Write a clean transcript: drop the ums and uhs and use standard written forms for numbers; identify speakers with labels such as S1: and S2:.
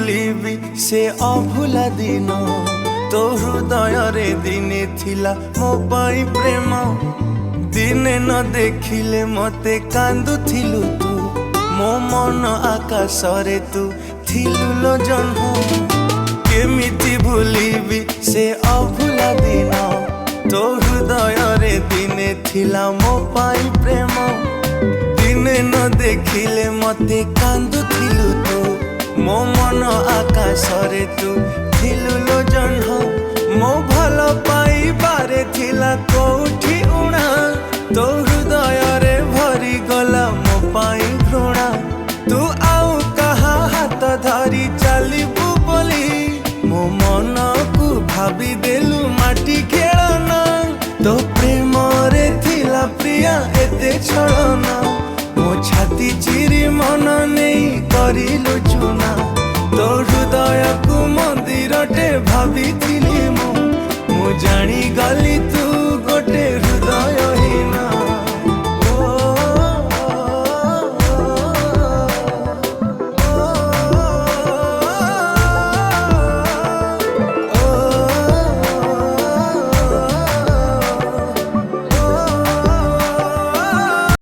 S1: भूलिबी से अभुला दिन तो हृदय रे दिने थिला मो पाई प्रेम दिने न देखिले मते कांदुथिलु तू मो मन आकाश रे तू थिलु लो जन्म केमिति भूलिबी से अभुला दिन तो हृदय रे दिने थिला मो पाई प्रेम दिने न देखिले मते कांदुथिलु तू मो मन आकाश रे तू थिलु लो जन्म मो भल पाई बारे थिला कोठी उणा तो हृदय रे भरी गला मो पाई घृणा तू आउ कहा हाथ धरी चलिबु बोली मो मन को भाभी देलु माटी खेलना तो प्रेम रे थिला प्रिया एते छलना मो छाती चिरी मन नहीं करिलु चुना तो हृदय को मंदिर टे भाभी मु जानी गली तू